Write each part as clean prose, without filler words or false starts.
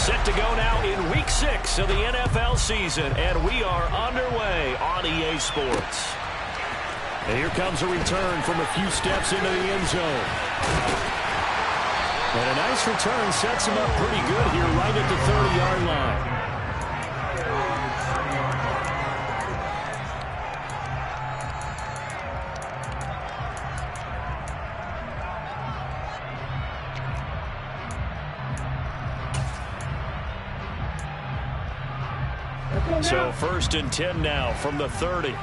Set to go now in Week 6 of the NFL season, and we are underway on EA Sports. And here comes a return from a few steps into the end zone. And a nice return sets him up pretty good here right at the 30-yard line. So 1st and 10 now from the 30.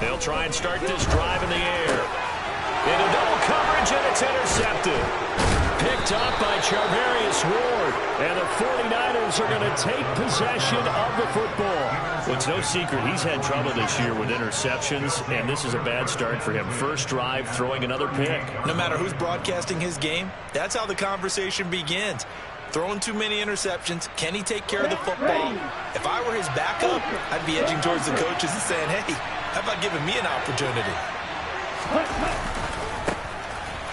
They'll try and start this drive in the air. Into double coverage, and it's intercepted. Picked up by Charvarius Ward. And the 49ers are going to take possession of the football. Well, it's no secret he's had trouble this year with interceptions, and this is a bad start for him. First drive, throwing another pick. No matter who's broadcasting his game, that's how the conversation begins. Throwing too many interceptions. Can he take care of the football? If I were his backup, I'd be edging towards the coaches and saying, hey, how about giving me an opportunity?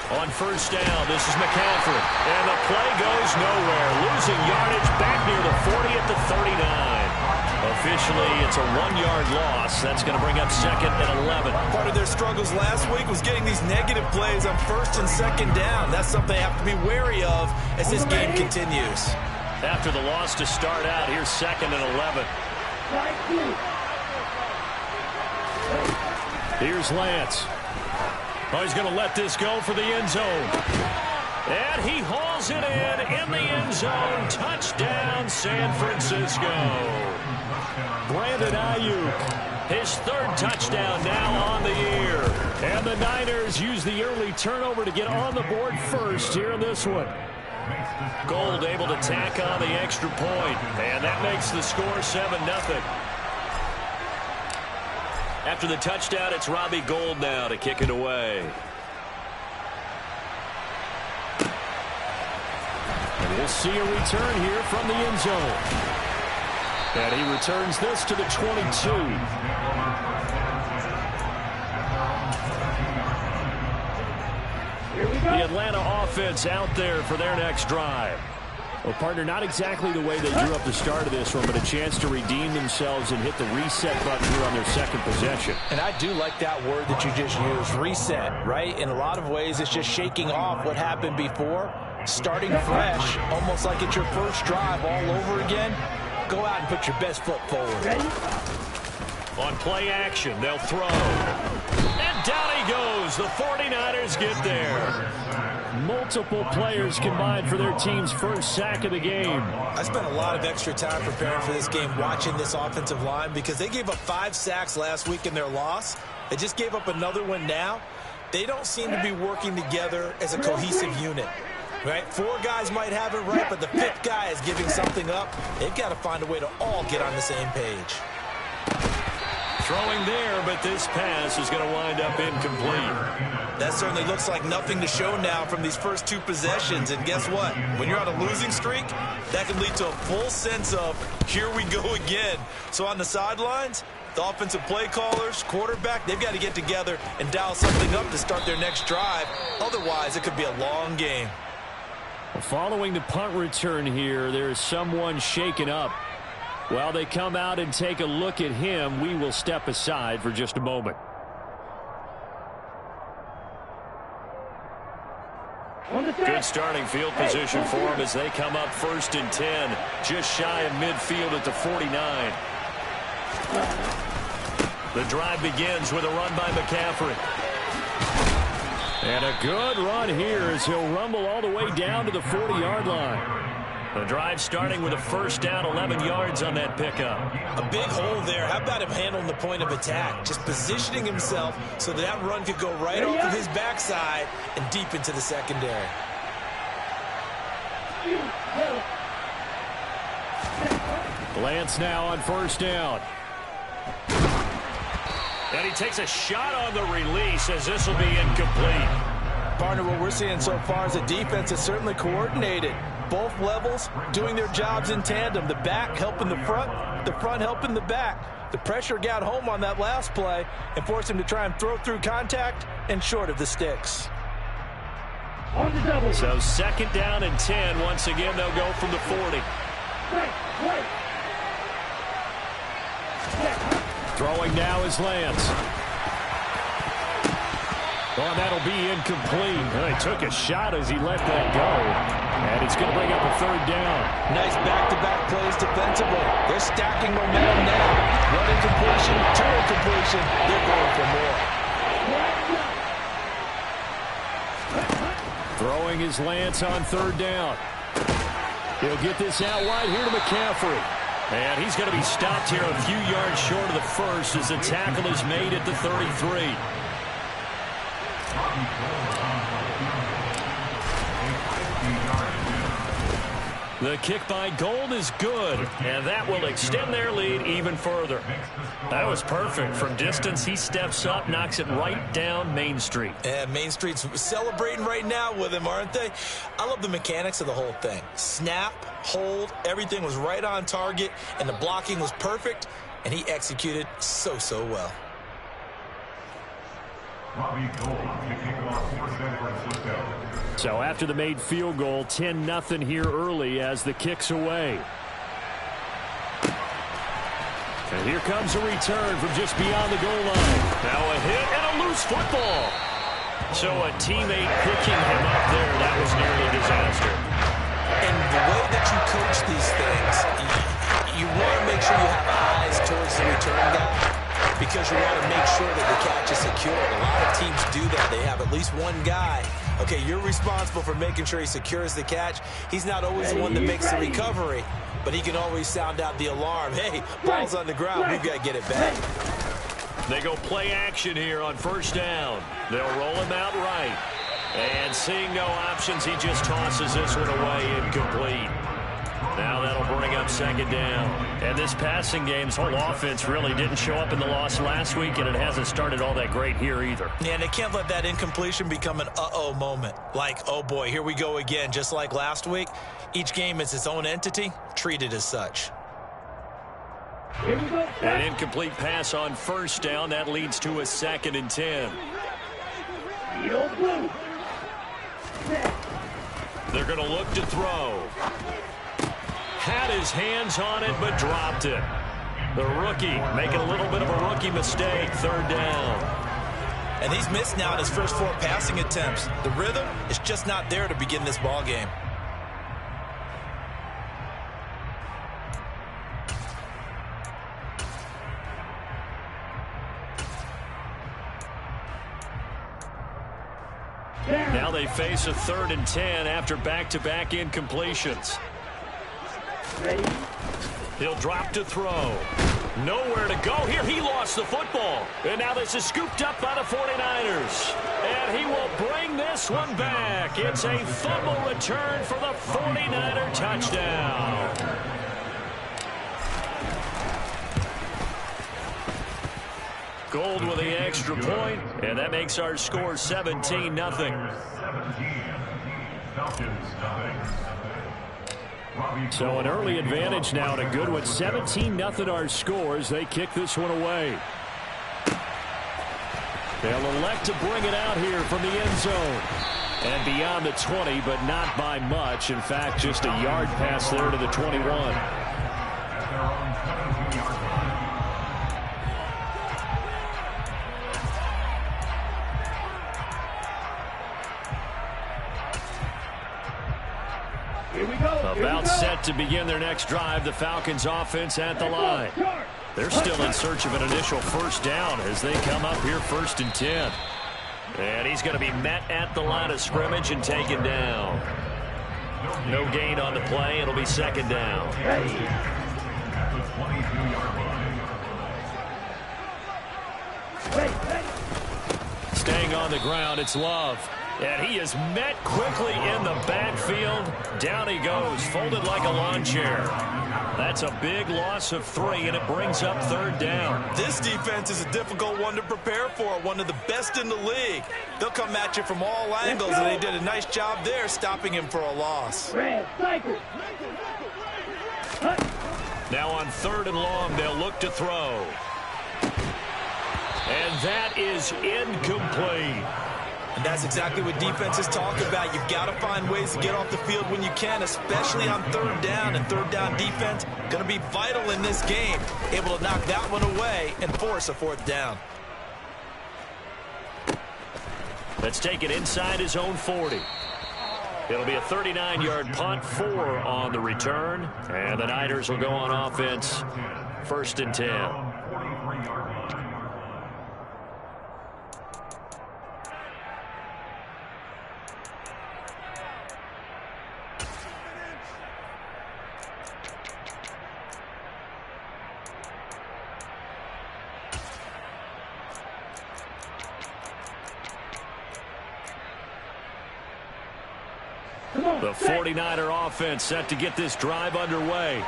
On 1st down, this is McCaffrey. And the play goes nowhere. Losing yardage back near the 40 at the 39. Officially, it's a 1-yard loss. That's going to bring up 2nd and 11. Part of their struggles last week was getting these negative plays on 1st and 2nd down. That's something they have to be wary of as this game continues. After the loss to start out, here's 2nd and 11. Here's Lance. Oh, he's going to let this go for the end zone. And he hauls it in the end zone. Touchdown, San Francisco. Brandon Ayuk, his 3rd touchdown now on the year. And the Niners use the early turnover to get on the board first here in this one. Gold able to tack on the extra point. And that makes the score 7-0. After the touchdown, it's Robbie Gould now to kick it away. And we'll see a return here from the end zone. And he returns this to the 22. The Atlanta offense out there for their next drive. Well, partner, not exactly the way they drew up the start of this one, but a chance to redeem themselves and hit the reset button here on their 2nd possession. And I do like that word that you just used, reset, right? In a lot of ways, it's just shaking off what happened before, starting fresh, almost like it's your first drive all over again. Go out and put your best foot forward. On play action, they'll throw. And down he goes. The 49ers get there. Multiple players combined for their team's first sack of the game. I spent a lot of extra time preparing for this game, watching this offensive line, because they gave up 5 sacks last week in their loss. They just gave up another one now. They don't seem to be working together as a cohesive unit. Right? 4 guys might have it right, but the 5th guy is giving something up. They've got to find a way to all get on the same page. Throwing there, but this pass is going to wind up incomplete. That certainly looks like nothing to show now from these first 2 possessions. And guess what? When you're on a losing streak, that can lead to a full sense of, here we go again. So on the sidelines, the offensive play callers, quarterback, they've got to get together and dial something up to start their next drive. Otherwise, it could be a long game. Following the punt return here, there's someone shaken up. While they come out and take a look at him, we will step aside for just a moment. Good starting field position for them as they come up 1st and 10, just shy of midfield at the 49. The drive begins with a run by McCaffrey. And a good run here as he'll rumble all the way down to the 40-yard line. The drive starting with a 1st down, 11 yards on that pickup. A big hole there. How about him handling the point of attack? Just positioning himself so that run could go right off of his backside and deep into the secondary. Lance now on 1st down. And he takes a shot on the release as this will be incomplete. Partner, what we're seeing so far is the defense is certainly coordinated. Both levels doing their jobs in tandem. The back helping the front helping the back. The pressure got home on that last play and forced him to try and throw through contact and short of the sticks. So second down and 10. Once again, they'll go from the 40. Throwing now is Lance. Oh, that'll be incomplete. They took a shot as he let that go. And it's going to bring up a third down. Nice back-to-back plays defensively. They're stacking momentum now. One incompletion, two incompletion. They're going for more. Throwing is Lance on third down. He'll get this out wide here to McCaffrey. And he's going to be stopped here a few yards short of the first as the tackle is made at the 33. The kick by Gold is good, and that will extend their lead even further. That was perfect. From distance, he steps up, knocks it right down Main Street. And Main Street's celebrating right now with him, aren't they? I love the mechanics of the whole thing. Snap, hold, everything was right on target, and the blocking was perfect, and he executed so well. So after the made field goal, 10-0 here early as the kick's away. And here comes a return from just beyond the goal line. Now a hit and a loose football. So a teammate picking him up there, that was nearly a disaster. And the way that you coach these things, you want to make sure you have eyes towards the return guy, because you want to make sure that the catch is secure. A lot of teams do that. They have at least one guy. Okay, you're responsible for making sure he secures the catch. He's not always the one that makes the recovery, but he can always sound out the alarm. Hey, ball's on the ground. We've got to get it back. They go play action here on first down. They'll roll him out right. And seeing no options, he just tosses this one away incomplete. Now that'll bring up second down. And this passing game's whole offense really didn't show up in the loss last week, and it hasn't started all that great here either. Yeah, and they can't let that incompletion become an uh-oh moment. Like, oh boy, here we go again. Just like last week, each game is its own entity, treated as such. An incomplete pass on first down. That leads to a second and 10. They're going to look to throw. Had his hands on it, but dropped it. The rookie making a little bit of a rookie mistake. Third down. And he's missed now in his first 4 passing attempts. The rhythm is just not there to begin this ball game. Now they face a 3rd and 10 after back-to-back incompletions. He'll drop to throw. Nowhere to go here. He lost the football. And now this is scooped up by the 49ers. And he will bring this one back. It's a fumble return for the 49er touchdown. Gold with the extra point, and that makes our score 17-0. So an early advantage now, and a good one. 17-0 our scores. They kick this one away. They'll elect to bring it out here from the end zone. And beyond the 20, but not by much. In fact, just a yard pass there to the 21. About set to begin their next drive. The Falcons offense at the line. They're still in search of an initial first down as they come up here 1st and 10. And he's going to be met at the line of scrimmage and taken down. No gain on the play. It'll be second down. Staying on the ground, it's Love. And he is met quickly in the backfield. Down he goes, folded like a lawn chair. That's a big loss of 3, and it brings up 3rd down. This defense is a difficult one to prepare for, one of the best in the league. They'll come at you from all angles, and they did a nice job there stopping him for a loss. Now on 3rd and long, they'll look to throw. And that is incomplete. And that's exactly what defenses talk about. You've got to find ways to get off the field when you can, especially on third down. And third down defense going to be vital in this game. Able to knock that one away and force a fourth down. Let's take it inside his own 40. It'll be a 39-yard punt, 4 on the return. And the Niners will go on offense, 1st and 10. The 49er offense set to get this drive underway.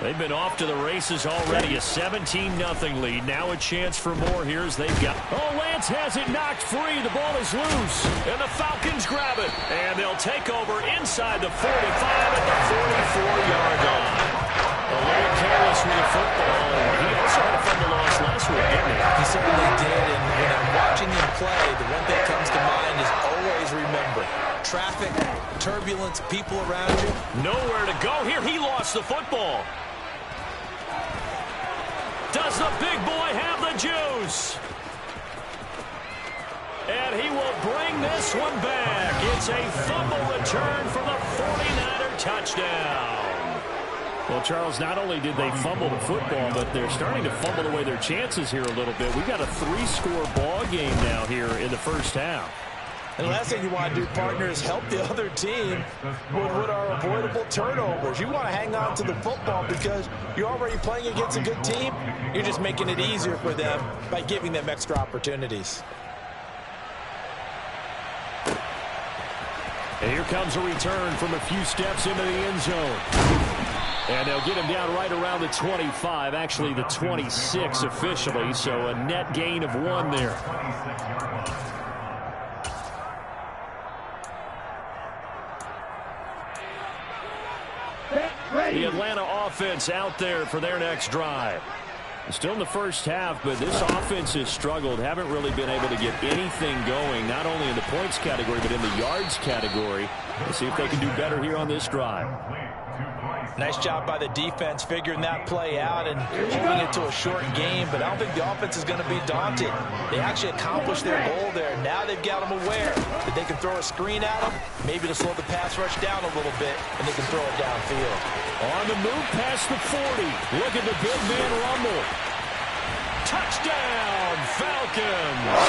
They've been off to the races already. A 17-0 lead. Now a chance for more here as they've got... Oh, Lance has it knocked free. The ball is loose. And the Falcons grab it. And they'll take over inside the 45 at the 44-yard line. A little careless with the football. He also had a fumble loss last week, didn't he? He certainly did. And when I'm watching him play, the one thing that comes to mind is always remember. Traffic, turbulence, people around you. Nowhere to go here. He lost the football. Does the big boy have the juice? And he will bring this one back. It's a fumble return for the 49er touchdown. Well, Charles, not only did they fumble the football, but they're starting to fumble away their chances here a little bit. We've got a 3-score ball game now here in the first half. And the last thing you want to do, partner, is help the other team with what are avoidable turnovers. You want to hang on to the football because you're already playing against a good team. You're just making it easier for them by giving them extra opportunities. And here comes a return from a few steps into the end zone. And they'll get him down right around the 25, actually the 26 officially, so a net gain of 1 there. The Atlanta offense out there for their next drive. Still in the first half, but this offense has struggled. Haven't really been able to get anything going, not only in the points category, but in the yards category. Let's see if they can do better here on this drive. Nice job by the defense figuring that play out and holding it to a short game, but I don't think the offense is going to be daunted. They actually accomplished their goal there. Now they've got them aware that they can throw a screen at them, maybe to slow the pass rush down a little bit, and they can throw it downfield. On the move past the 40. Look at the big man rumble. Touchdown, Falcons!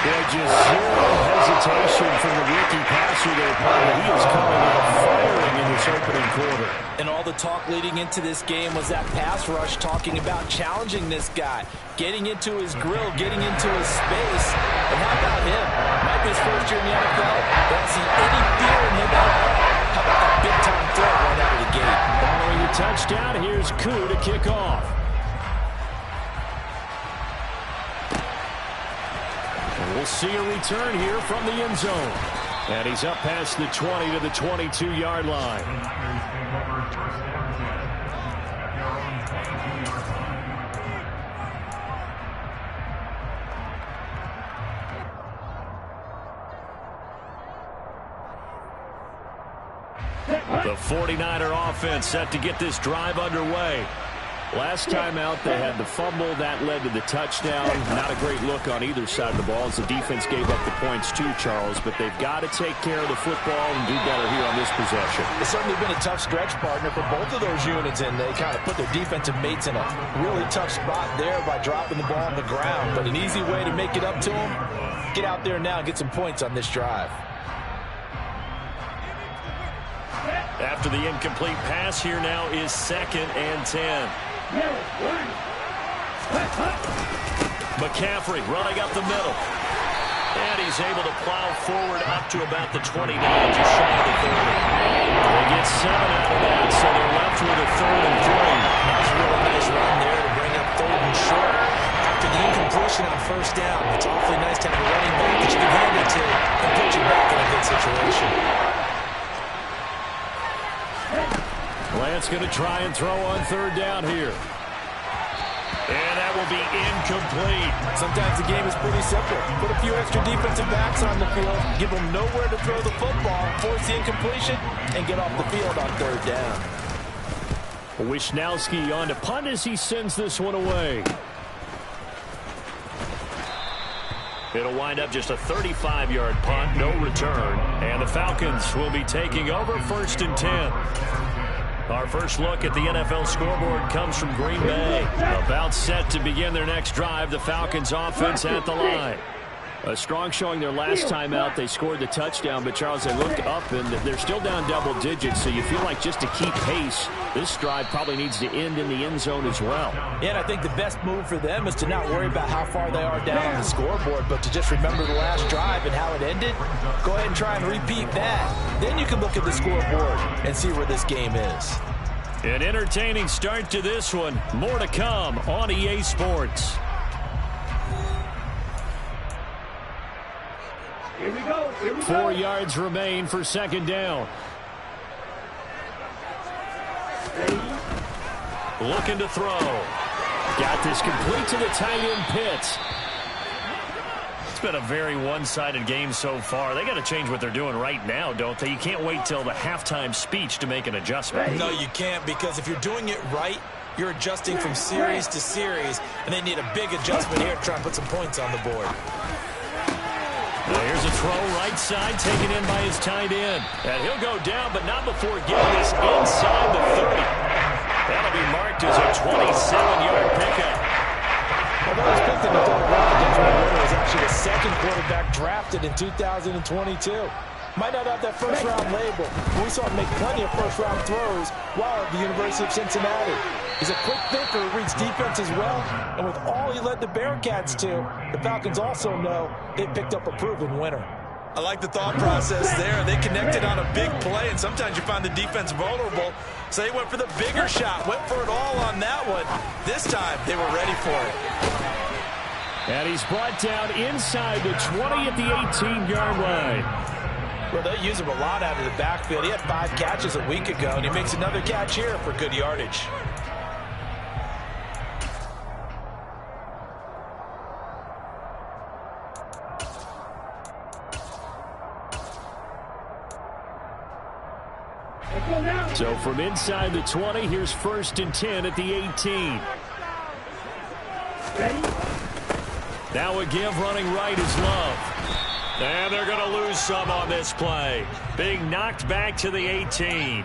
Yeah, just zero hesitation from the rookie passer there, Paul. He is coming out firing in this opening quarter. And all the talk leading into this game was that pass rush talking about challenging this guy, getting into his grill, getting into his space. And how about him? Might be his first year in the NFL. Don't see any fear in him at all. How about that big-time throw right out of the gate? Following the touchdown, here's Koo to kick off. We'll see a return here from the end zone. And he's up past the 20 to the 22-yard line. The 49er offense set to get this drive underway. Last time out, they had the fumble. That led to the touchdown. Not a great look on either side of the ball as the defense gave up the points too, Charles. But they've got to take care of the football and do better here on this possession. It's certainly been a tough stretch, partner, for both of those units, and they kind of put their defensive mates in a really tough spot there by dropping the ball on the ground. But an easy way to make it up to them, get out there now and get some points on this drive. After the incomplete pass, here now is 2nd and 10. McCaffrey running up the middle. And he's able to plow forward up to about the 29, just shy of the 30. They get 7 out of that, so they're left with a 3rd and 3. That's a really nice run there to bring up 3rd and short. After the incompletion on 1st down, it's awfully nice to have a running back that you can hand it to and put you back in a good situation. Lance going to try and throw on 3rd down here. And that will will be incomplete. Sometimes the game is pretty simple. Put a few extra defensive backs on the field, give them nowhere to throw the football, force the incompletion, and get off the field on third down. Wisnowski on to punt as he sends this one away. It'll wind up just a 35-yard punt, no return. And the Falcons will be taking over 1st and 10. Our first look at the NFL scoreboard comes from Green Bay. About set to begin their next drive, the Falcons offense at the line. A strong showing their last time out. They scored the touchdown, but Charles, they looked up and they're still down double digits, so you feel like just to keep pace, this drive probably needs to end in the end zone as well. Yeah, and I think the best move for them is to not worry about how far they are down on the scoreboard, but to just remember the last drive and how it ended. Go ahead and try and repeat that. Then you can look at the scoreboard and see where this game is. An entertaining start to this one. More to come on EA Sports. Here we go. 4 yards remain for 2nd down. Looking to throw. Got this complete to the tight end Pitts. It's been a very one-sided game so far. They got to change what they're doing right now, don't they? You can't wait till the halftime speech to make an adjustment. No, you can't, because if you're doing it right, you're adjusting from series to series, and they need a big adjustment here to try and put some points on the board. Now here's a throw right side taken in by his tight end. And he'll go down, but not before getting this inside the 30. That'll be marked as a 27-yard pickup. Although he's picked in the third round, Desmond Ridder is actually the second quarterback drafted in 2022. Might not have that first-round label, but we saw him make plenty of first-round throws while at the University of Cincinnati. He's a quick thinker who reads defense as well, and with all he led the Bearcats to, the Falcons also know they picked up a proven winner. I like the thought process there. They connected on a big play, and sometimes you find the defense vulnerable, so they went for the bigger shot, went for it all on that one. This time, they were ready for it. And he's brought down inside the 20 at the 18-yard line. Well, they use him a lot out of the backfield. He had 5 catches a week ago, and he makes another catch here for good yardage. So from inside the 20, here's 1st and 10 at the 18. Now a give running right is Love. And they're going to lose some on this play. Being knocked back to the 18.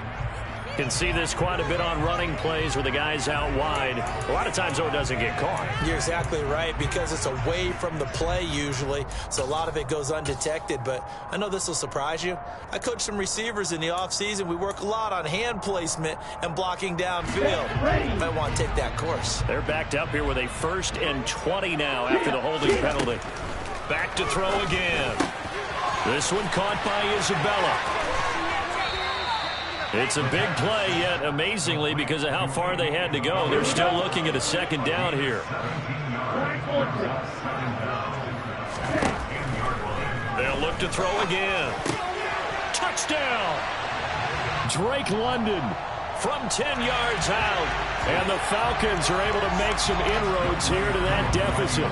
Can see this quite a bit on running plays where the guy's out wide. A lot of times, though, it doesn't get caught. You're exactly right, because it's away from the play usually, so a lot of it goes undetected. But I know this will surprise you. I coach some receivers in the offseason. We work a lot on hand placement and blocking downfield. You might want to take that course. They're backed up here with a 1st and 20 now after the holding penalty. Back to throw again. This one caught by Isabella. It's a big play, yet amazingly, because of how far they had to go, they're still looking at a 2nd down here. They'll look to throw again. Touchdown! Drake London from 10 yards out. And the Falcons are able to make some inroads here to that deficit.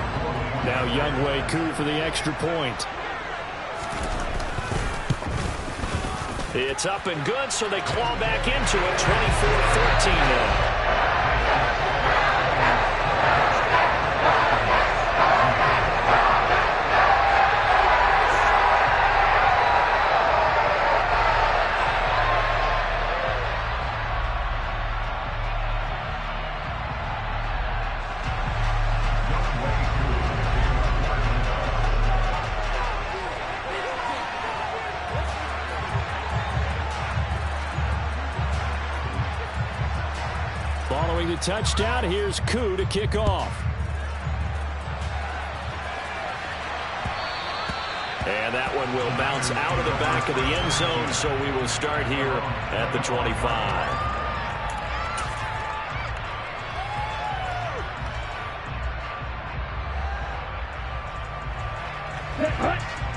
Now Younghoe Koo for the extra point. It's up and good, so they claw back into it, 24-14 now. Following the touchdown, here's Koo to kick off. And that one will bounce out of the back of the end zone, so we will start here at the 25.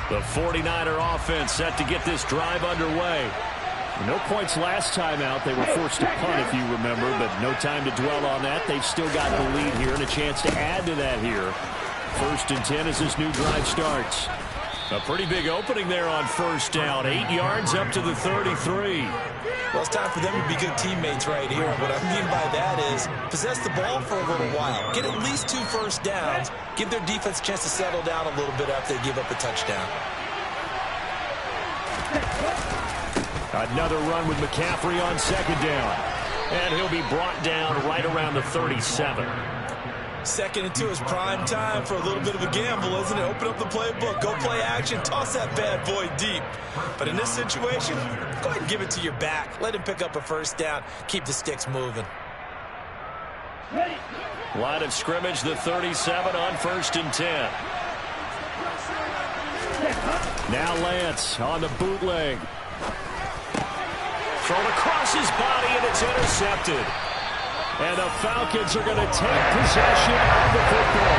The 49er offense set to get this drive underway. No points last time out. They were forced to punt, if you remember, but no time to dwell on that. They've still got the lead here and a chance to add to that here. 1st and 10 as this new drive starts. A pretty big opening there on 1st down. 8 yards up to the 33. Well, it's time for them to be good teammates right here. What I mean by that is possess the ball for a little while. Get at least 2 first downs. Give their defense a chance to settle down a little bit after they give up a touchdown. Another run with McCaffrey on 2nd down. And he'll be brought down right around the 37. 2nd and 2 is prime time for a little bit of a gamble, isn't it? Open up the playbook, go play action, toss that bad boy deep. But in this situation, go ahead and give it to your back. Let him pick up a 1st down. Keep the sticks moving. Line of scrimmage, the 37 on 1st and 10. Now Lance on the bootleg. Thrown across his body, and it's intercepted. And the Falcons are going to take possession of the football.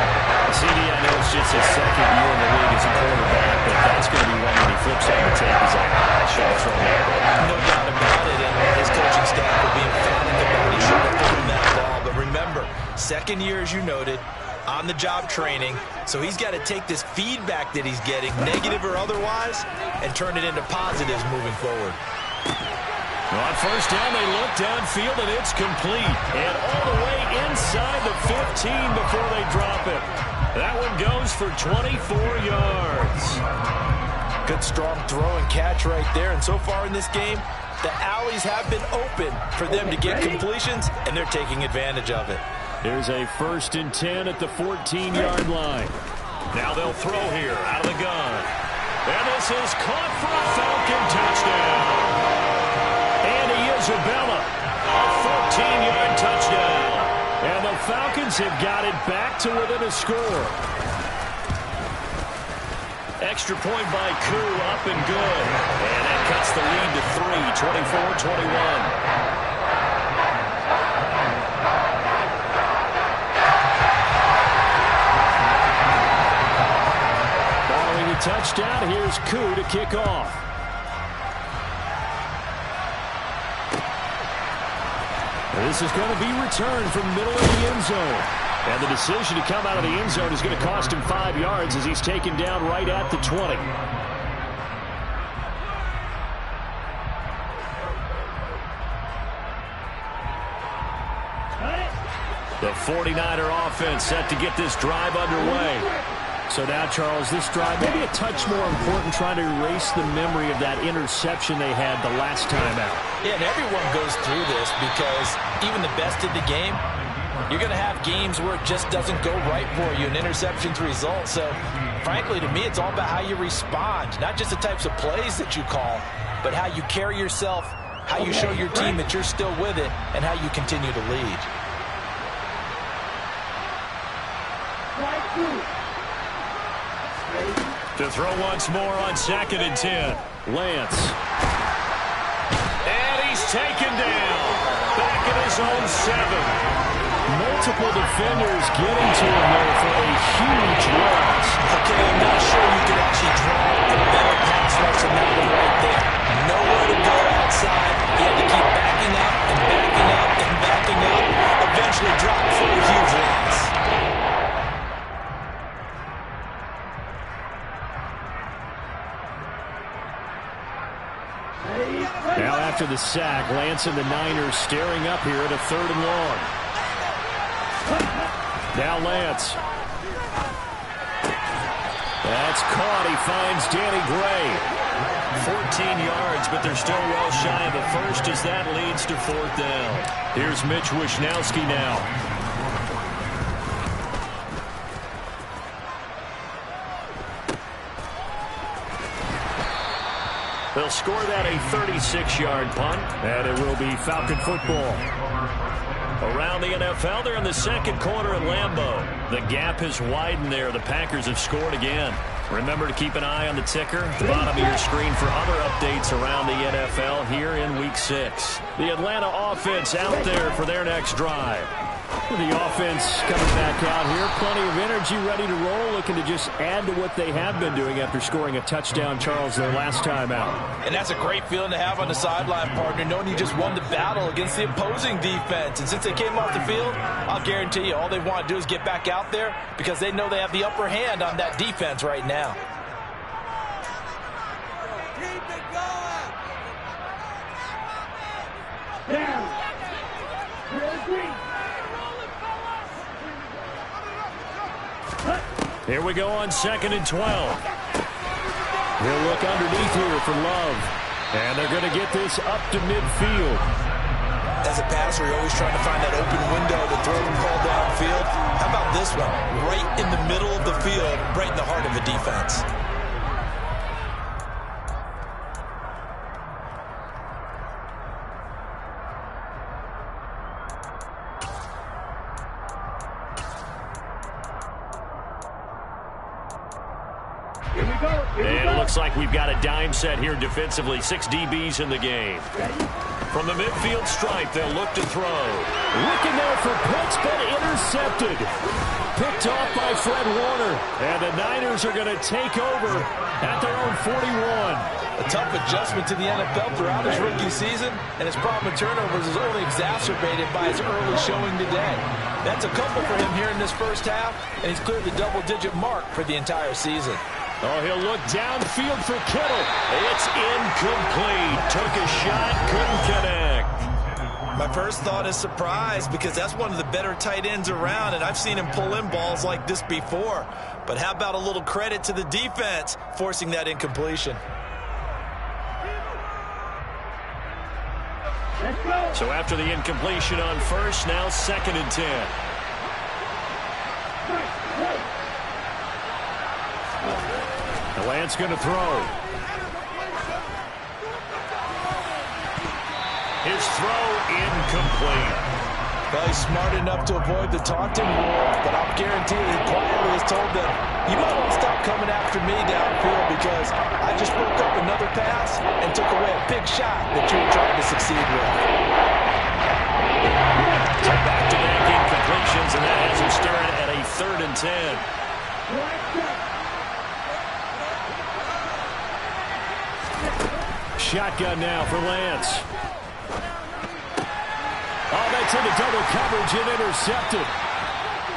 CD, I know it's just his 2nd year in the league as a quarterback, but that's going to be one when he flips on the tape. He's like, I should have thrown that ball. No doubt about it, and his coaching staff will be emphatic about he should have thrown that ball. But remember, 2nd year, as you noted, on-the-job training, so he's got to take this feedback that he's getting, negative or otherwise, and turn it into positives moving forward. On 1st down, they look downfield, and it's complete. And all the way inside the 15 before they drop it. That one goes for 24 yards. Good, strong throw and catch right there. And so far in this game, the alleys have been open for them to get completions, and they're taking advantage of it. There's a 1st and 10 at the 14-yard line. Now they'll throw here out of the gun. And this is caught for a Falcon touchdown. Isabella, a 14-yard touchdown. And the Falcons have got it back to within a score. Extra point by Koo, up and good. And that cuts the lead to 3, 24-21. Following a touchdown, here's Koo to kick off. This is going to be returned from the middle of the end zone. And the decision to come out of the end zone is going to cost him 5 yards as he's taken down right at the 20. The 49er offense set to get this drive underway. So now, Charles, this drive maybe a touch more important, trying to erase the memory of that interception they had the last time out. Yeah, and everyone goes through this because even the best in the game, you're going to have games where it just doesn't go right for you, and interceptions result. So, frankly, to me, it's all about how you respond, not just the types of plays that you call, but how you carry yourself, how you show your team that you're still with it, and how you continue to lead. To throw once more on 2nd and 10. Lance. And he's taken down. Back at his own 7. Multiple defenders getting to him there for a huge loss. Okay, I'm not sure you could actually draw a better pass rush than that one right there. Nowhere to go outside. He had to keep backing up and backing up and backing up. Eventually dropped for a huge loss. Now after the sack, Lance and the Niners staring up here at a 3rd and long. Now Lance. That's caught. He finds Danny Gray. 14 yards, but they're still well shy of the first as that leads to 4th down. Here's Mitch Wishnowski now. They'll score that a 36-yard punt, and it will be Falcon football. Around the NFL, they're in the 2nd quarter at Lambeau. The gap has widened there. The Packers have scored again. Remember to keep an eye on the ticker at the bottom of your screen for other updates around the NFL here in Week 6. The Atlanta offense out there for their next drive. The offense coming back out here. Plenty of energy, ready to roll, looking to just add to what they have been doing after scoring a touchdown, Charles, their last time out. And that's a great feeling to have on the sideline, partner, knowing you just won the battle against the opposing defense. And since they came off the field, I'll guarantee you all they want to do is get back out there because they know they have the upper hand on that defense right now. Keep it going. Down. Here we go on 2nd and 12. He'll look underneath here for Love. And they're going to get this up to midfield. As a passer, you're always trying to find that open window to throw the ball downfield. How about this one? Right in the middle of the field, right in the heart of the defense. And it looks like we've got a dime set here defensively. 6 DBs in the game. From the midfield stripe, they'll look to throw. Looking there for Pitts, but intercepted. Picked off by Fred Warner. And the Niners are going to take over at their own 41. A tough adjustment to the NFL throughout his rookie season, and his problem with turnovers is only exacerbated by his early showing today. That's a couple for him here in this first half, and he's cleared the double-digit mark for the entire season. Oh, he'll look downfield for Kittle. It's incomplete. Took a shot, couldn't connect. My first thought is surprise because that's one of the better tight ends around, and I've seen him pull in balls like this before. But how about a little credit to the defense forcing that incompletion? So after the incompletion on first, now 2nd and 10. Lance going to throw. His throw incomplete. Well, he's smart enough to avoid the taunting rule, but I'll guarantee that he quietly has told them, you might want to stop coming after me downfield because I just broke up another pass and took away a big shot that you were trying to succeed with. So back-to-back incompletions, and that has him staring at a 3rd and 10. Shotgun now for Lance. Oh, that's into double coverage and intercepted.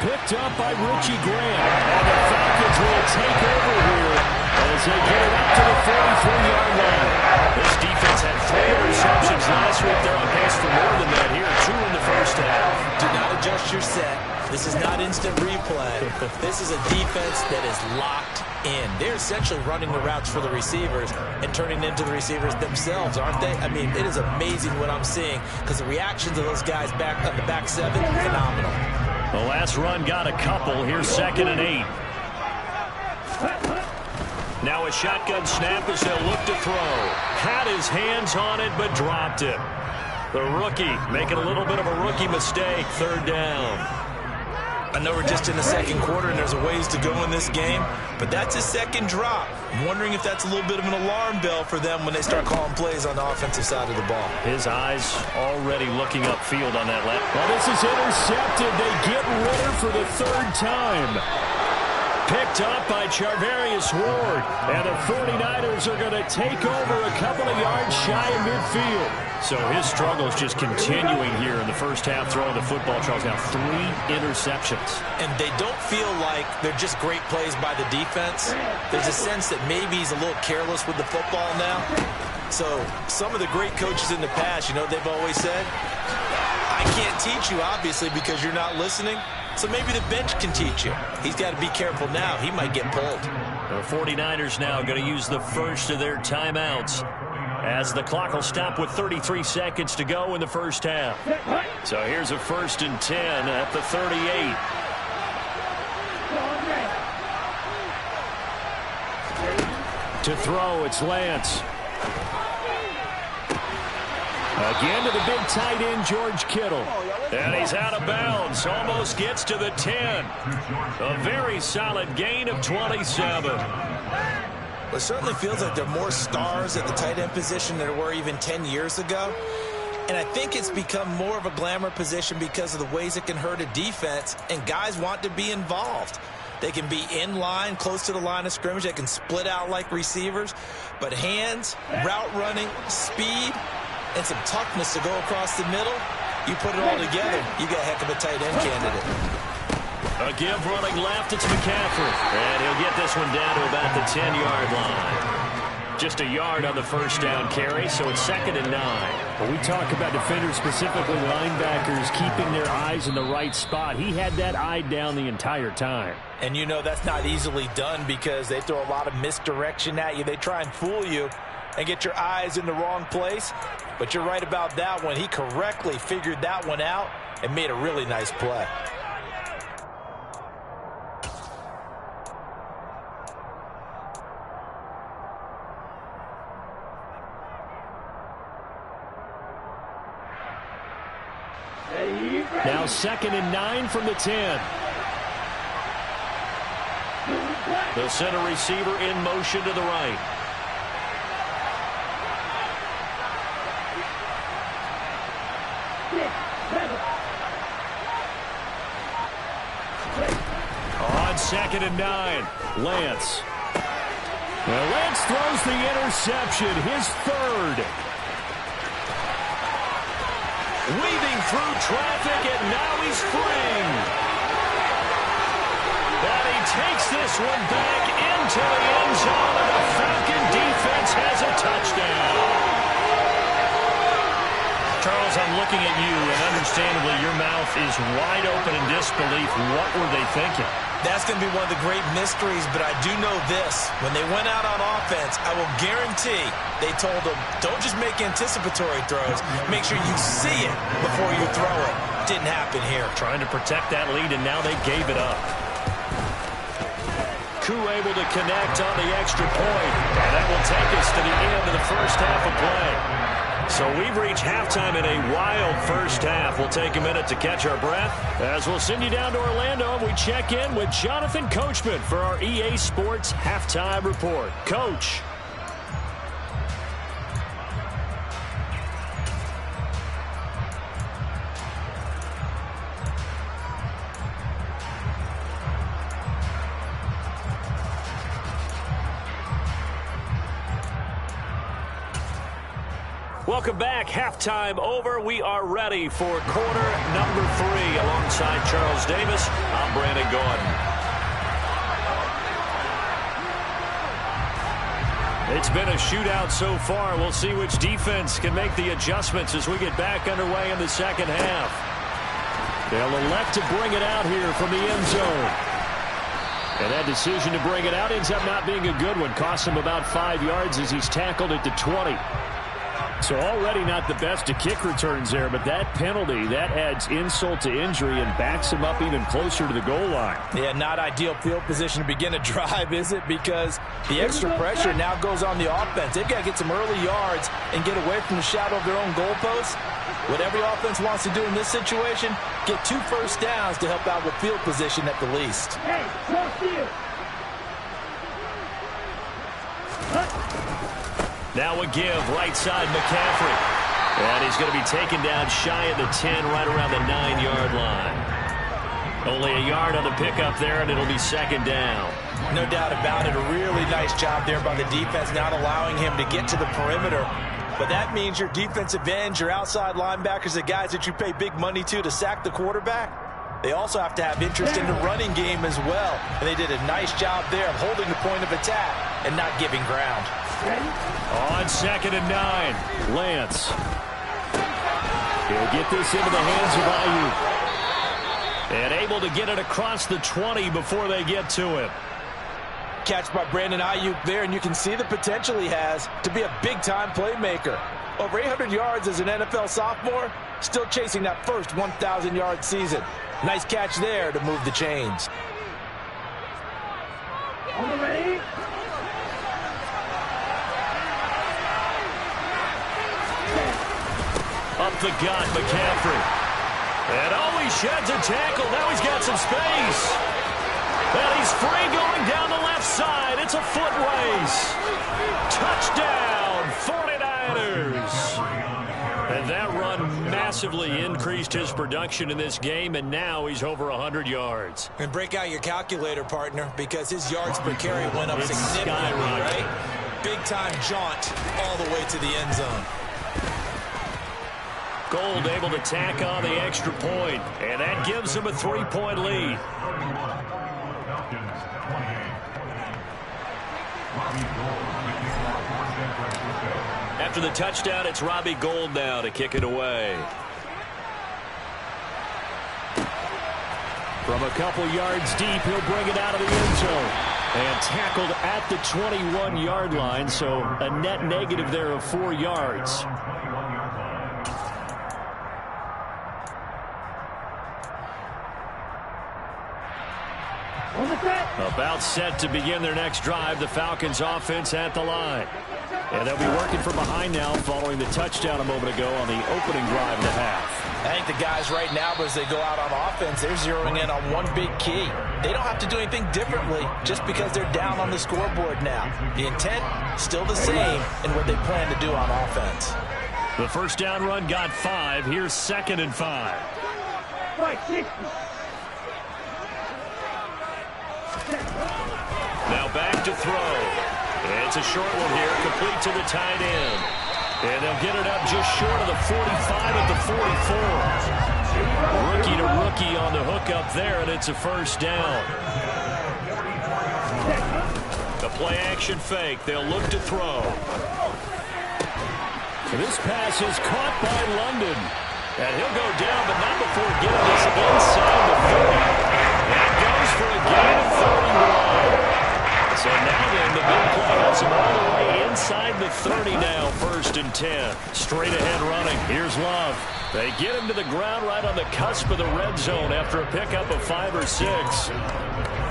Picked up by Richie Graham. And the Falcons will take over here as they get it up to the 43-yard line. This defense had 3 interceptions last week. They're on pace for more than that here. 2 in the first half. Do not adjust your set. This is not instant replay. This is a defense that is locked in. They're essentially running the routes for the receivers and turning into the receivers themselves, aren't they? I mean, it is amazing what I'm seeing because the reactions of those guys back on the back 7, phenomenal. The last run got a couple. Here's 2nd and 8. Now a shotgun snap as they'll look to throw. Had his hands on it, but dropped it. The rookie making a little bit of a rookie mistake. 3rd down. I know we're just in the second quarter and there's a ways to go in this game, but that's his 2nd drop. I'm wondering if that's a little bit of an alarm bell for them when they start calling plays on the offensive side of the ball. His eyes already looking upfield on that left. Well, this is intercepted. They get Ritter for the 3rd time. Picked up by Charvarius Ward. And the 49ers are going to take over a couple of yards shy of midfield. So his struggle is just continuing here in the first half throwing the football. Charles, now 3 interceptions. And they don't feel like they're just great plays by the defense. There's a sense that maybe he's a little careless with the football now. So some of the great coaches in the past, you know, they've always said, I can't teach you, obviously, because you're not listening. So maybe the bench can teach you. He's got to be careful now. He might get pulled. The 49ers now going to use the first of their timeouts as the clock will stop with 33 seconds to go in the first half. So here's a 1st and 10 at the 38. To throw, it's Lance. Again to the big tight end, George Kittle. And he's out of bounds. Almost gets to the 10. A very solid gain of 27. It certainly feels like there are more stars at the tight end position than there were even 10 years ago. And I think it's become more of a glamour position because of the ways it can hurt a defense, and guys want to be involved. They can be in line, close to the line of scrimmage. They can split out like receivers. But hands, route running, speed, and some toughness to go across the middle, you put it all together, you got a heck of a tight end candidate. A give running left, it's McCaffrey. And he'll get this one down to about the 10-yard line. Just a yard on the first down carry, so it's 2nd and 9. When we talk about defenders, specifically linebackers, keeping their eyes in the right spot, he had that eye down the entire time. And you know that's not easily done because they throw a lot of misdirection at you. They try and fool you and get your eyes in the wrong place. But you're right about that one. He correctly figured that one out and made a really nice play. Now 2nd and 9 from the 10. They'll send a receiver in motion to the right. On 2nd and 9, Lance. Well, Lance throws the interception, his 3rd. Weaving through traffic, and now he's free. And he takes this one back into the end zone, and the Falcon defense has a touchdown. Charles, I'm looking at you, and understandably, your mouth is wide open in disbelief. What were they thinking? That's going to be one of the great mysteries, but I do know this. When they went out on offense, I will guarantee they told them, don't just make anticipatory throws. Make sure you see it before you throw it. Didn't happen here. Trying to protect that lead, and now they gave it up. Koo able to connect on the extra point, and that will take us to the end of the first half of play. So we've reached halftime in a wild first half. We'll take a minute to catch our breath as we'll send you down to Orlando and we check in with Jonathan Coachman for our EA Sports Halftime Report. Coach. Welcome back. Halftime over. We are ready for quarter number 3 alongside Charles Davis. I'm Brandon Gordon. It's been a shootout so far. We'll see which defense can make the adjustments as we get back underway in the second half. They'll elect to bring it out here from the end zone. And that decision to bring it out ends up not being a good one. Costs him about 5 yards as he's tackled at the 20. So already not the best of kick returns there, but that penalty, that adds insult to injury and backs him up even closer to the goal line. Yeah, not ideal field position to begin a drive, is it? Because the extra pressure now goes on the offense. They've got to get some early yards and get away from the shadow of their own goalposts. What every offense wants to do in this situation, get 2 first downs to help out with field position at the least. Hey, trust you. Now a give, right side McCaffrey. And he's going to be taken down shy of the 10, right around the 9-yard line. Only a yard on the pickup there, and it'll be 2nd down. No doubt about it. A really nice job there by the defense, not allowing him to get to the perimeter. But that means your defensive ends, your outside linebackers, the guys that you pay big money to sack the quarterback, they also have to have interest in the running game as well. And they did a nice job there of holding the point of attack and not giving ground. On 2nd and 9, Lance. He'll get this into the hands of Ayuk. And able to get it across the 20 before they get to him. Catch by Brandon Ayuk there, and you can see the potential he has to be a big-time playmaker. Over 800 yards as an NFL sophomore, still chasing that first 1,000-yard season. Nice catch there to move the chains. On the ready? Up the gut, McCaffrey. And oh, he sheds a tackle. Now he's got some space. And he's free going down the left side. It's a foot race. Touchdown, 49ers. And that run massively increased his production in this game, and now he's over 100 yards. And break out your calculator, partner, because his yards per carry went up significantly, right? Big-time jaunt all the way to the end zone. Gold able to tack on the extra point, and that gives him a 3-point lead. After the touchdown, it's Robbie Gould now to kick it away. From a couple yards deep, he'll bring it out of the end zone. And tackled at the 21-yard line, so a net negative there of 4 yards. About set to begin their next drive, the Falcons offense at the line. And they'll be working from behind now following the touchdown a moment ago on the opening drive of the half. I think the guys right now, as they go out on offense, they're zeroing in on one big key. They don't have to do anything differently just because they're down on the scoreboard now. The intent, still the same in what they plan to do on offense. The first down run got 5. Here's 2nd and 5. Now back to throw. It's a short one here, complete to the tight end. And they'll get it up just short of the 45 at the 44. Rookie to rookie on the hook up there, and it's a first down. The play action fake. They'll look to throw. This pass is caught by London. And he'll go down, but not before getting this inside the 30. That goes for a gain of 31. So now then, the big play has him all the way inside the 30 now, 1st and 10. Straight ahead running. Here's Love. They get him to the ground right on the cusp of the red zone after a pickup of 5 or 6.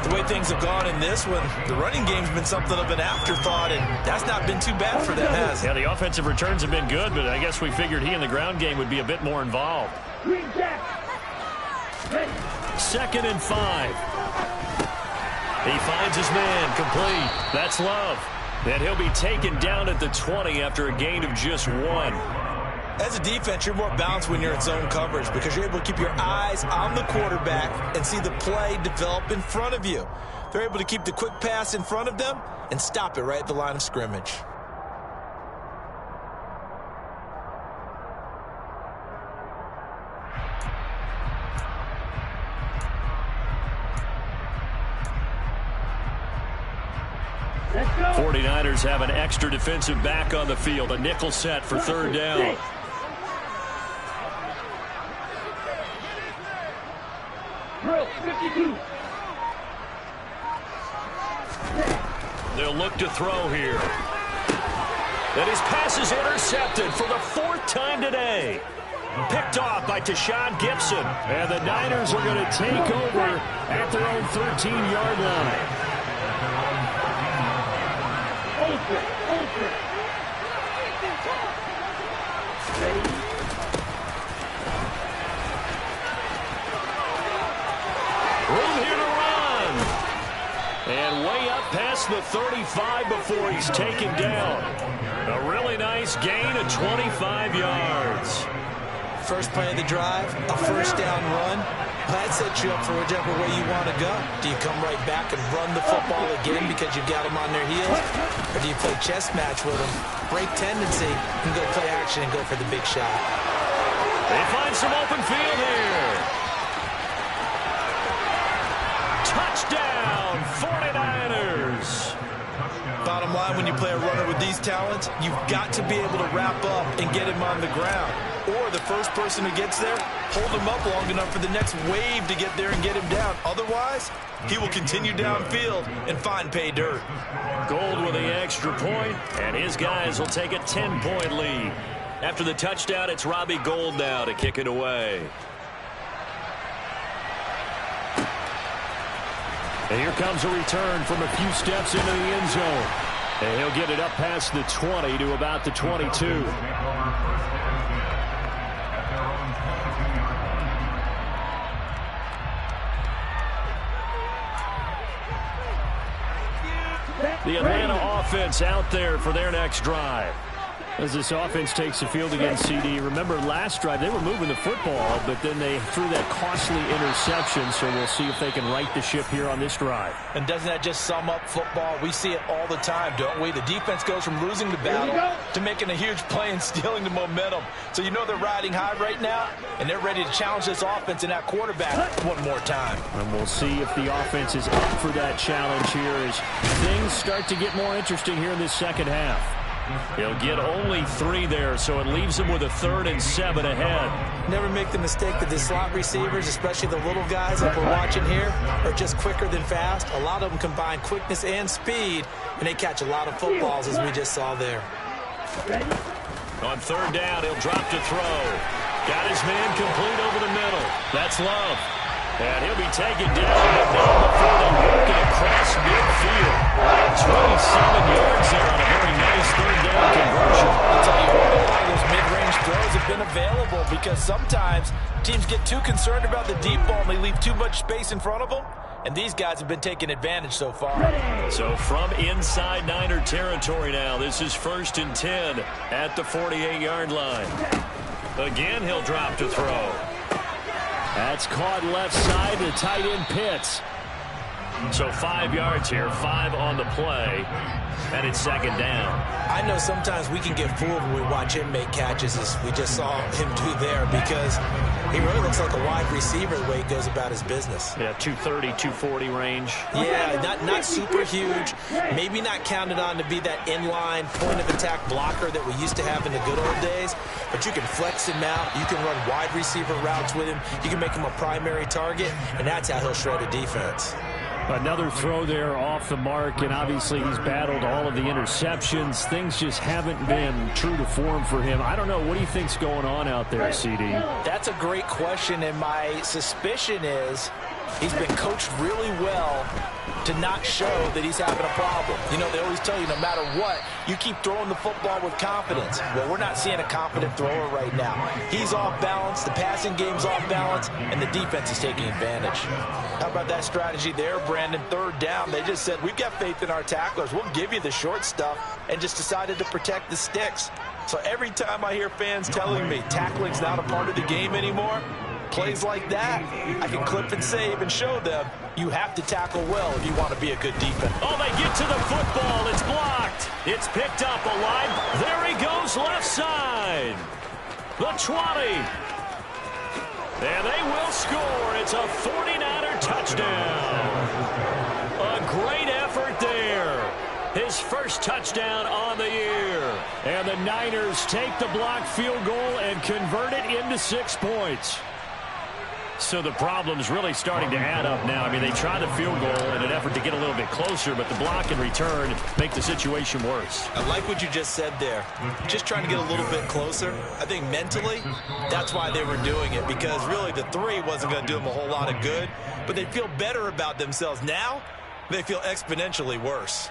The way things have gone in this one, the running game's been something of an afterthought, and that's not been too bad for them, has it? Yeah, the offensive returns have been good, but I guess we figured he in the ground game would be a bit more involved. 2nd and 5. He finds his man, complete. That's Love. And he'll be taken down at the 20 after a gain of just 1. As a defense, you're more balanced when you're in zone coverage because you're able to keep your eyes on the quarterback and see the play develop in front of you. They're able to keep the quick pass in front of them and stop it right at the line of scrimmage. Let's go. 49ers have an extra defensive back on the field, a nickel set for 3rd down. Drill 52. They'll look to throw here. And his pass is intercepted for the 4th time today. Picked off by Tashawn Gibson. And the Niners are going to take over at their own 13-yard line. Room here to run. And way up past the 35 before he's taken down. A really nice gain of 25 yards. First play of the drive, a first down run. That sets you up for whichever way you want to go. Do you come right back and run the football again because you've got them on their heels? Or do you play chess match with them, break tendency, and go play action and go for the big shot? They find some open field here. Touchdown, 49ers. Bottom line, when you play a runner with these talents, you've got to be able to wrap up and get him on the ground. Or the first person who gets there, hold him up long enough for the next wave to get there and get him down. Otherwise, he will continue downfield and find pay dirt. Gold with the extra point, and his guys will take a 10-point lead. After the touchdown, it's Robbie Gould now to kick it away. And here comes a return from a few steps into the end zone. And he'll get it up past the 20 to about the 22. The Atlanta offense out there for their next drive. As this offense takes the field against CD, remember last drive they were moving the football, but then they threw that costly interception, so we'll see if they can right the ship here on this drive. And doesn't that just sum up football? We see it all the time, don't we? The defense goes from losing the battle to making a huge play and stealing the momentum. So you know they're riding high right now, and they're ready to challenge this offense and that quarterback one more time. And we'll see if the offense is up for that challenge here as things start to get more interesting here in this second half. He'll get only 3 there, so it leaves him with a 3rd and 7 ahead. Never make the mistake that the slot receivers, especially the little guys that we're watching here, are just quicker than fast. A lot of them combine quickness and speed, and they catch a lot of footballs, as we just saw there. On 3rd down, he'll drop to throw. Got his man complete over the middle. That's Love. And he'll be taken down, but not before they work it across midfield. 27 yards there on a very nice 3rd down conversion. I'll tell you what, a lot of those mid-range throws have been available because sometimes teams get too concerned about the deep ball and they leave too much space in front of them. And these guys have been taking advantage so far. So from inside Niner territory now, this is 1st and 10 at the 48-yard line. Again, he'll drop to throw. That's caught left side to tight end Pitts. So 5 yards here, 5 on the play, and it's 2nd down. I know sometimes we can get fooled when we watch him make catches, as we just saw him do there, because he really looks like a wide receiver the way he goes about his business. Yeah, 230, 240 range. Yeah, not super huge, maybe not counted on to be that inline point-of-attack blocker that we used to have in the good old days, but you can flex him out, you can run wide receiver routes with him, you can make him a primary target, and that's how he'll shred a defense. Another throw there off the mark, and obviously he's battled all of the interceptions. Things just haven't been true to form for him. I don't know. What do you think's going on out there, CD? That's a great question, and my suspicion is he's been coached really well to not show that he's having a problem. You know, they always tell you no matter what, you keep throwing the football with confidence. Well, we're not seeing a confident thrower right now. He's off balance, the passing game's off balance, and the defense is taking advantage. How about that strategy there, Brandon? 3rd down, they just said, we've got faith in our tacklers. We'll give you the short stuff, and just decided to protect the sticks. So every time I hear fans telling me tackling's not a part of the game anymore, plays like that, I can clip and save and show them you have to tackle well if you want to be a good defense. Oh, they get to the football. It's blocked. It's picked up alive. There he goes left side. The 20. And they will score. It's a 49er touchdown. A great effort there. His first touchdown on the year. And the Niners take the blocked field goal and convert it into 6 points. So the problem's really starting to add up now. I mean, they tried a field goal in an effort to get a little bit closer, but the block and return make the situation worse. I like what you just said there. Just trying to get a little bit closer. I think mentally, that's why they were doing it, because really the 3 wasn't going to do them a whole lot of good, but they feel better about themselves. Now, they feel exponentially worse.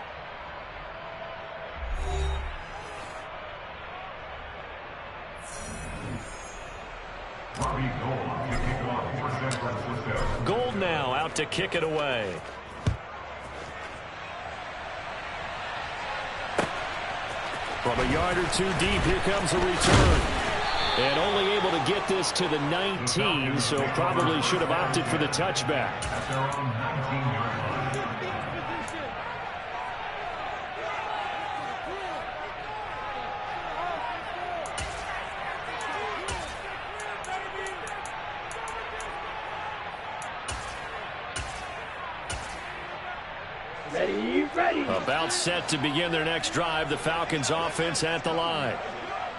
Gold now out to kick it away. From a yard or 2 deep, here comes a return. And only able to get this to the 19, so probably should have opted for the touchback. About set to begin their next drive, the Falcons offense at the line.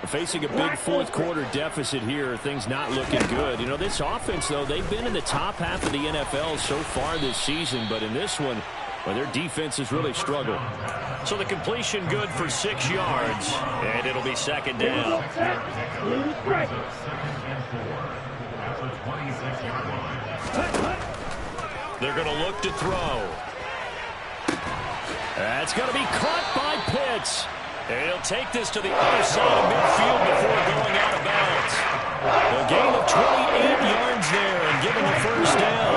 Facing a big 4th quarter deficit here, things not looking good. You know, this offense, though, they've been in the top half of the NFL so far this season, but in this one, well, their defense has really struggled. So the completion good for 6 yards, and it'll be 2nd down. They're going to look to throw. That's going to be caught by Pitts. And he'll take this to the other side of midfield before going out of bounds. A gain of 28 yards there and given the 1st down.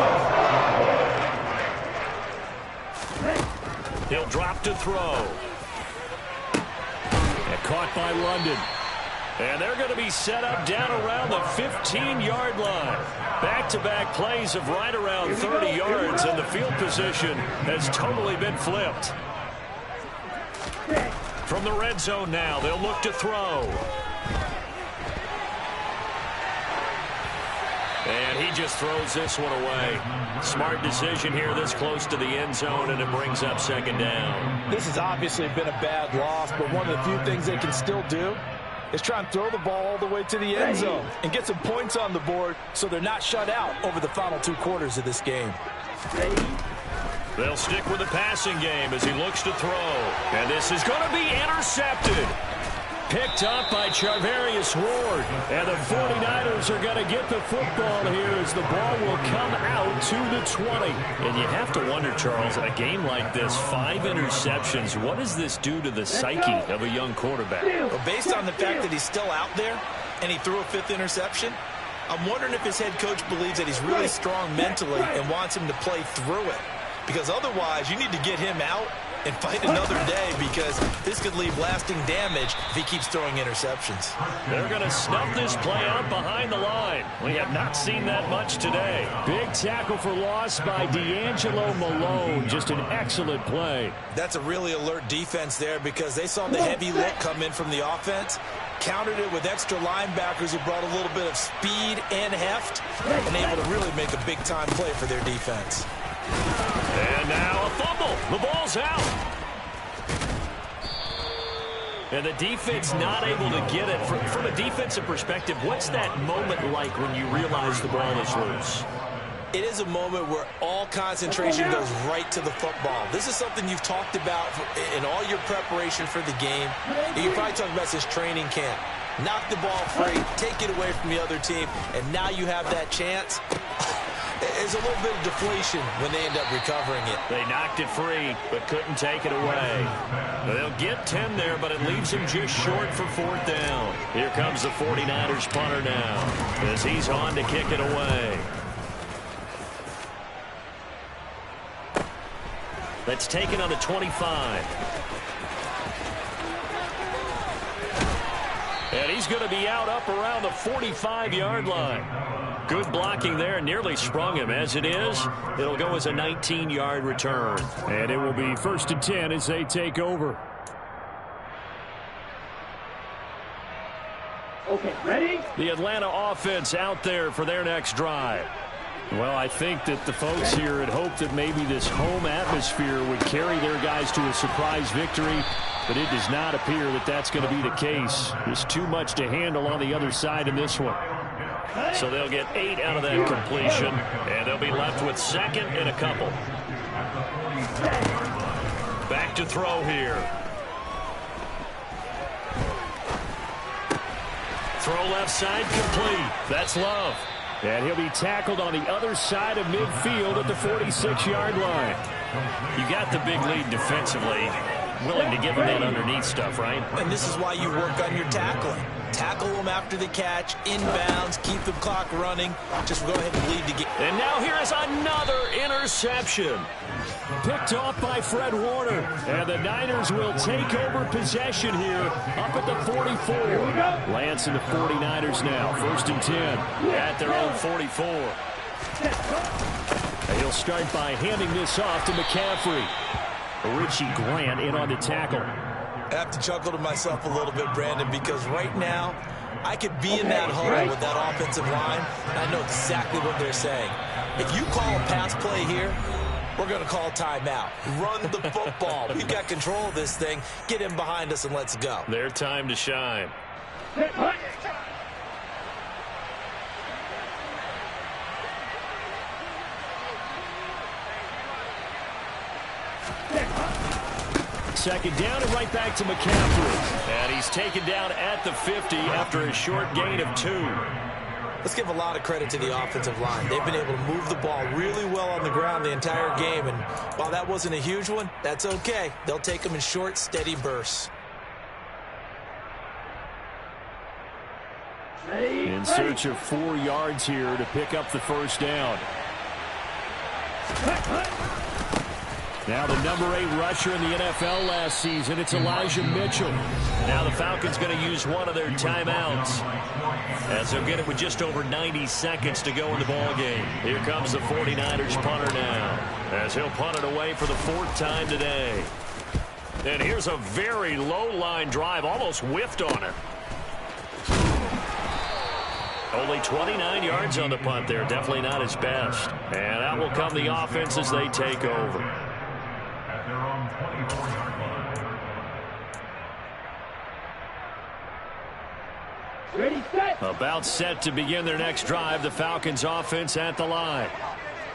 He'll drop to throw. And caught by London. And they're going to be set up down around the 15-yard line. Back-to-back plays of right around 30 yards, and the field position has totally been flipped. From the red zone now, they'll look to throw. And he just throws this one away. Smart decision here this close to the end zone, and it brings up second down. This has obviously been a bad loss, but one of the few things they can still do is try and throw the ball all the way to the end zone and get some points on the board so they're not shut out over the final 2 quarters of this game. They'll stick with the passing game as he looks to throw. And this is going to be intercepted. Picked up by Charvarius Ward. And the 49ers are going to get the football here as the ball will come out to the 20. And you have to wonder, Charles, a game like this, 5 interceptions, what does this do to the psyche of a young quarterback? Well, based on the fact that he's still out there and he threw a 5th interception, I'm wondering if his head coach believes that he's really strong mentally and wants him to play through it. Because otherwise, you need to get him out and fight another day, because this could leave lasting damage if he keeps throwing interceptions. They're going to snuff this play out behind the line. We have not seen that much today. Big tackle for loss by D'Angelo Malone. Just an excellent play. That's a really alert defense there, because they saw the heavy look come in from the offense, countered it with extra linebackers who brought a little bit of speed and heft, and able to really make a big-time play for their defense. And now a fumble. The ball's out. And the defense not able to get it. From a defensive perspective, what's that moment like when you realize the ball is loose? It is a moment where all concentration goes right to the football. This is something you've talked about in all your preparation for the game. And you probably talked about this training camp. Knock the ball free, take it away from the other team, and now you have that chance. There's a little bit of deflation when they end up recovering it. They knocked it free, but couldn't take it away. They'll get 10 there, but it leaves them just short for 4th down. Here comes the 49ers punter now, as he's on to kick it away. That's taken on the 25. And he's going to be out up around the 45-yard line. Good blocking there, nearly sprung him. As it is, it'll go as a 19-yard return. And it will be 1st and 10 as they take over. Okay, ready? The Atlanta offense out there for their next drive. Well, I think that the folks here had hoped that maybe this home atmosphere would carry their guys to a surprise victory, but it does not appear that that's going to be the case. There's too much to handle on the other side in this one. So they'll get 8 out of that completion, and they'll be left with 2nd and a couple. Back to throw here. Throw left side complete. That's Love. And he'll be tackled on the other side of midfield at the 46-yard line. You got the big lead defensively. Willing to give him that underneath stuff, right? And this is why you work on your tackling. Tackle them after the catch, inbounds, keep the clock running. Just go ahead and lead the game. And now here is another interception. Picked off by Fred Warner. And the Niners will take over possession here up at the 44. Lance and the 49ers now. 1st and 10. At their own 44. And he'll start by handing this off to McCaffrey. Richie Grant in on the tackle. I have to chuckle to myself a little bit, Brandon, because right now I could be in that huddle with that offensive line, and I know exactly what they're saying. If you call a pass play here, we're going to call timeout. Run the football. We've got control of this thing. Get him behind us and let's go. Their time to shine. Second down and right back to McCaffrey. And he's taken down at the 50 after a short gain of 2. Let's give a lot of credit to the offensive line. They've been able to move the ball really well on the ground the entire game. And while that wasn't a huge one, that's okay. They'll take them in short, steady bursts. In search of 4 yards here to pick up the 1st down. Now the number 8 rusher in the NFL last season, it's Elijah Mitchell. Now the Falcons going to use one of their timeouts, as they'll get it with just over 90 seconds to go in the ball game. Here comes the 49ers punter now, as he'll punt it away for the 4th time today. And here's a very low-line drive, almost whiffed on it. Only 29 yards on the punt there, definitely not his best. And out will come the offense as they take over. Ready, set. About set to begin their next drive, the Falcons offense at the line.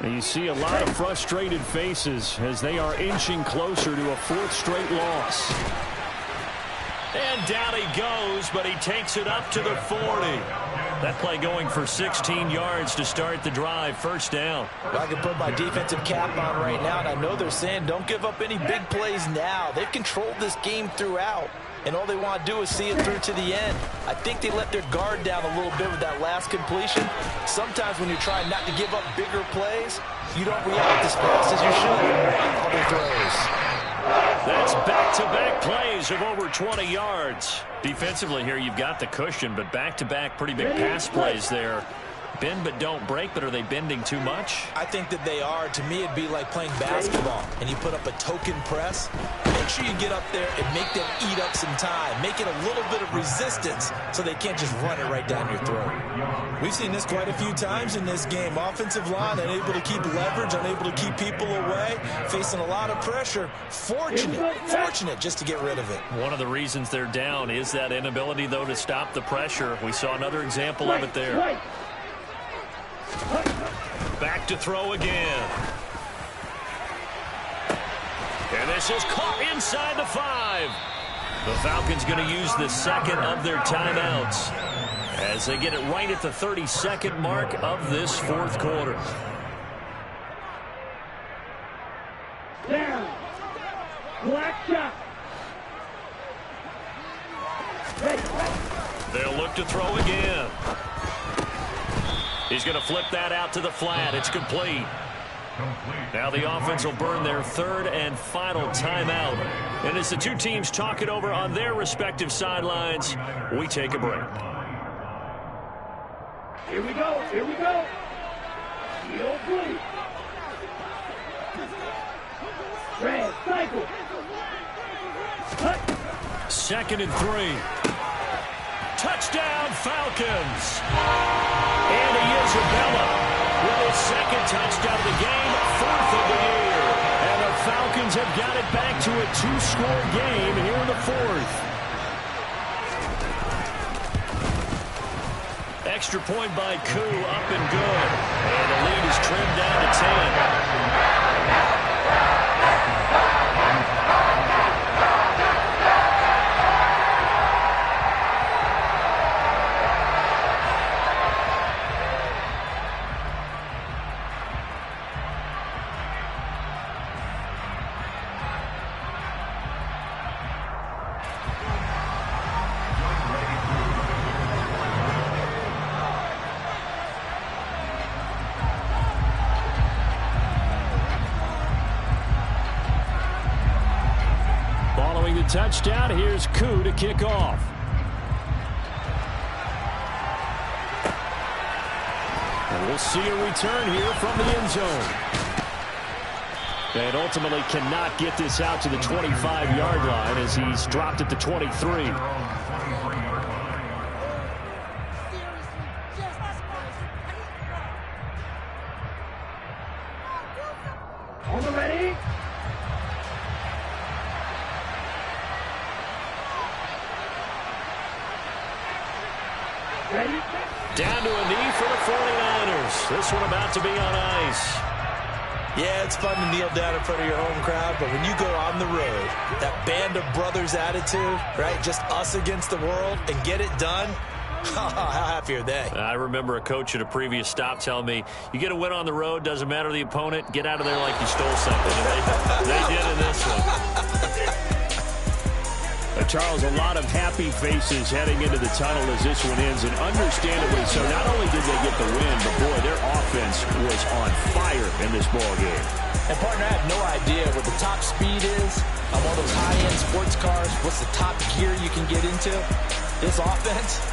And you see a lot of frustrated faces as they are inching closer to a 4th straight loss. And down he goes, but he takes it up to the 40. That play going for 16 yards to start the drive. First down. Well, I can put my defensive cap on right now, and I know they're saying don't give up any big plays now. They've controlled this game throughout, and all they want to do is see it through to the end. I think they let their guard down a little bit with that last completion. Sometimes when you're trying not to give up bigger plays, you don't react as fast as you should on other throws. That's back-to-back plays of over 20 yards. Defensively here, you've got the cushion, but back-to-back pretty big pass plays there. Bend but don't break, but are they bending too much? I think that they are. To me, it'd be like playing basketball, and you put up a token press. Make sure you get up there and make them eat up some time. Make it a little bit of resistance so they can't just run it right down your throat. We've seen this quite a few times in this game. Offensive line unable to keep leverage, unable to keep people away, facing a lot of pressure. Fortunate just to get rid of it. One of the reasons they're down is that inability, though, to stop the pressure. We saw another example of it there. Back to throw again. And this is caught inside the 5. The Falcons going to use the second of their timeouts as they get it right at the 32nd mark of this 4th quarter. Down. Black shot. They'll look to throw again. He's going to flip that out to the flat. It's complete. Now the offense will burn their 3rd and final timeout. And as the two teams talk it over on their respective sidelines, we take a break. Here we go. Here we go. Heel blue. Red cycle. Hut. 2nd and 3. Touchdown, Falcons. Andy Isabella with his 2nd touchdown of the game, 4th of the year. And the Falcons have got it back to a 2-score game here in the 4th. Extra point by Koo, up and good. And the lead is trimmed down to 10. Touchdown. Here's Koo to kick off. And we'll see a return here from the end zone. And ultimately cannot get this out to the 25-yard line as he's dropped at the 23. On the ready. Down to a knee for the 49ers. This one about to be on ice. Yeah, it's fun to kneel down in front of your home crowd, but when you go on the road, that band of brothers attitude, right, just us against the world, and get it done, how happy are they? I remember a coach at a previous stop telling me, you get a win on the road, doesn't matter the opponent, get out of there like you stole something. And they did in this one. Charles, a lot of happy faces heading into the tunnel as this one ends, and understandably so. Not only did they get the win, but, boy, their offense was on fire in this ball game. And, partner, I have no idea what the top speed is on one of those high-end sports cars. What's the top gear you can get into? This offense,